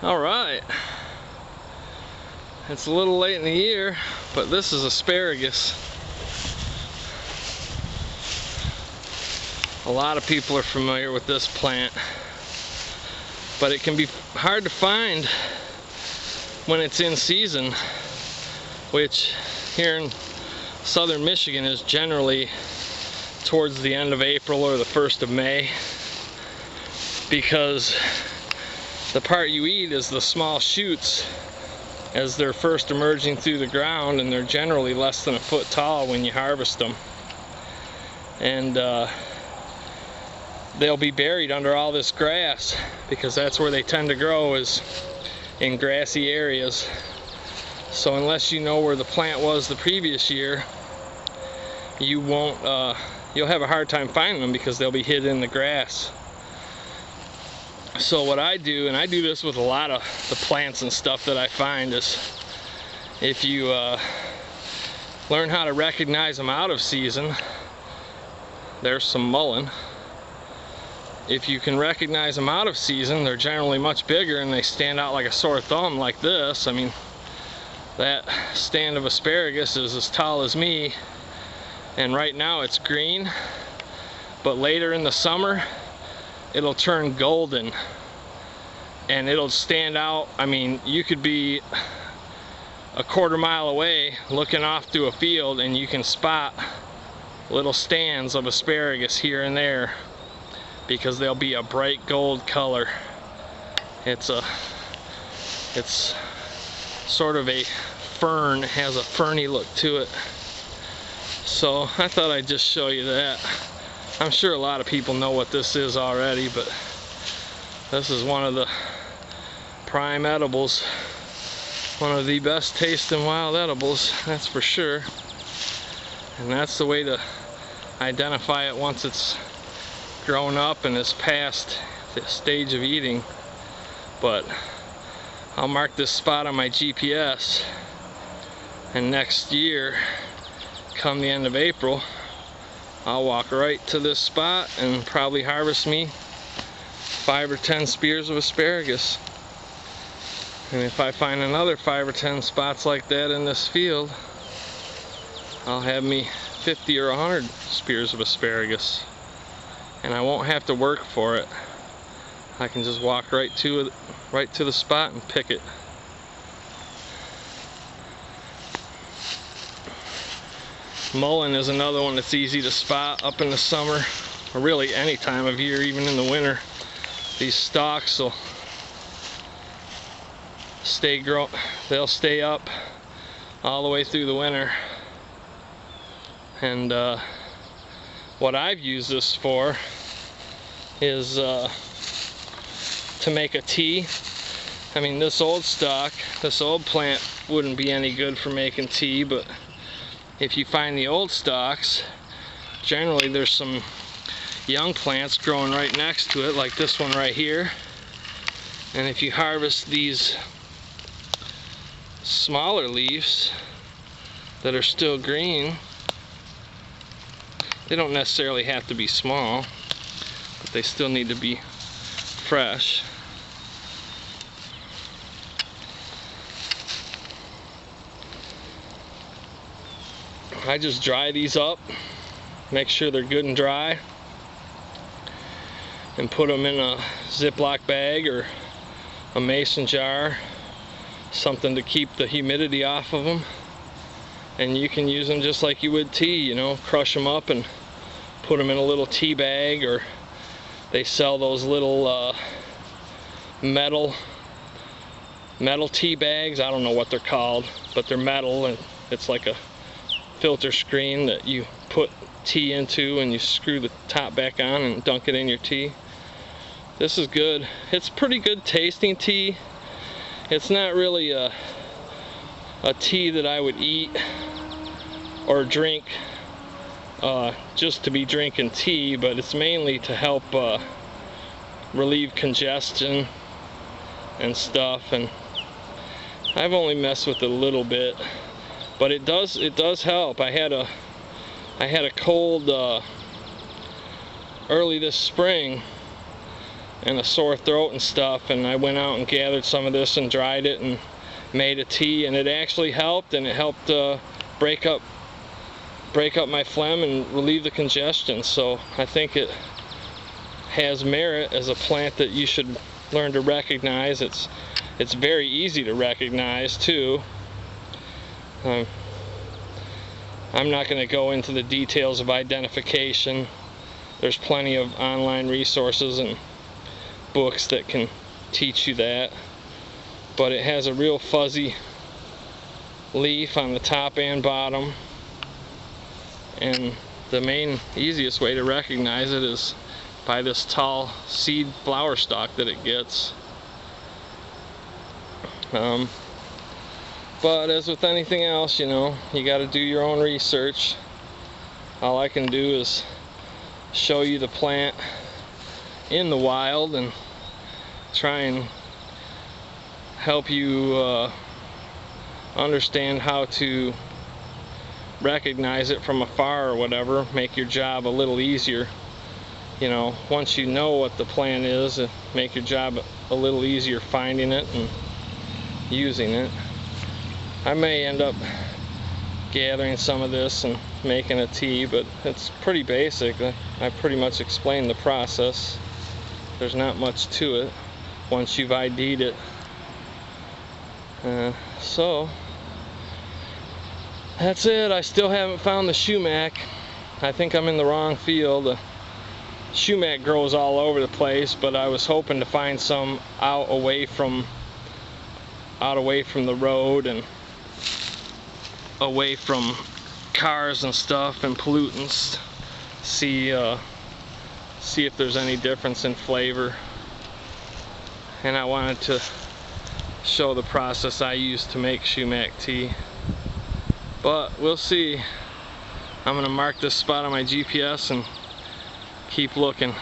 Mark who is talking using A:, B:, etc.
A: All right, it's a little late in the year, but this is asparagus. A lot of people are familiar with this plant, but it can be hard to find when it's in season, which here in southern Michigan is generally towards the end of April or the 1st of May, because the part you eat is the small shoots as they're first emerging through the ground, and they're generally less than a foot tall when you harvest them. And they'll be buried under all this grass because that's where they tend to grow, is in grassy areas. So unless you know where the plant was the previous year, you won't, you'll have a hard time finding them because they'll be hid in the grass. So what I do, and I do this with a lot of the plants and stuff that I find, is if you learn how to recognize them out of season, there's some mullein. If you can recognize them out of season, they're generally much bigger and they stand out like a sore thumb like this. I mean, that stand of asparagus is as tall as me, and right now it's green, but later in the summer it'll turn golden and it'll stand out. I mean, you could be a quarter mile away looking off through a field and you can spot little stands of asparagus here and there because they'll be a bright gold color. It's sort of a fern, has a ferny look to it. So I thought I'd just show you that. I'm sure a lot of people know what this is already, but this is one of the prime edibles. One of the best tasting wild edibles, that's for sure. And that's the way to identify it once it's grown up and is past the stage of eating. But I'll mark this spot on my GPS, and next year, come the end of April, I'll walk right to this spot and probably harvest me 5 or 10 spears of asparagus. And if I find another 5 or 10 spots like that in this field, I'll have me 50 or 100 spears of asparagus. And I won't have to work for it. I can just walk right to it, right to the spot and pick it. Mullein is another one that's easy to spot up in the summer, or really any time of year, even in the winter. These stalks will they'll stay up all the way through the winter. And what I've used this for is to make a tea. I mean, this old stalk, this old plant wouldn't be any good for making tea, but if you find the old stalks, generally there's some young plants growing right next to it, like this one right here. And if you harvest these smaller leaves that are still green, they don't necessarily have to be small, but they still need to be fresh. I just dry these up, make sure they're good and dry, and put them in a Ziploc bag or a mason jar, something to keep the humidity off of them. And you can use them just like you would tea, you know, crush them up and put them in a little tea bag, or they sell those little metal tea bags. I don't know what they're called, but they're metal, and it's like a filter screen that you put tea into, and you screw the top back on and dunk it in your tea. This is good. It's pretty good tasting tea. It's not really a tea that I would eat or drink just to be drinking tea, but it's mainly to help relieve congestion and stuff. And I've only messed with it a little bit, but it does help. I had a cold early this spring, and a sore throat and stuff, and I went out and gathered some of this and dried it and made a tea, and it actually helped, and it helped break up my phlegm and relieve the congestion. So I think it has merit as a plant that you should learn to recognize. It's very easy to recognize too. I'm not going to go into the details of identification. There's plenty of online resources and books that can teach you that. But it has a real fuzzy leaf on the top and bottom. And the main easiest way to recognize it is by this tall seed flower stalk that it gets. But as with anything else, you know, you got to do your own research. All I can do is show you the plant in the wild and try and help you understand how to recognize it from afar or whatever, make your job a little easier. You know, once you know what the plant is, make your job a little easier finding it and using it. I may end up gathering some of this and making a tea, but it's pretty basic. I pretty much explained the process. There's not much to it once you've ID'd it. So that's it. I still haven't found the Sumac. I think I'm in the wrong field. The Sumac grows all over the place, but I was hoping to find some out away from the road and away from cars and stuff and pollutants. See if there's any difference in flavor. And I wanted to show the process I use to make Sumac tea. But we'll see. I'm gonna mark this spot on my GPS and keep looking.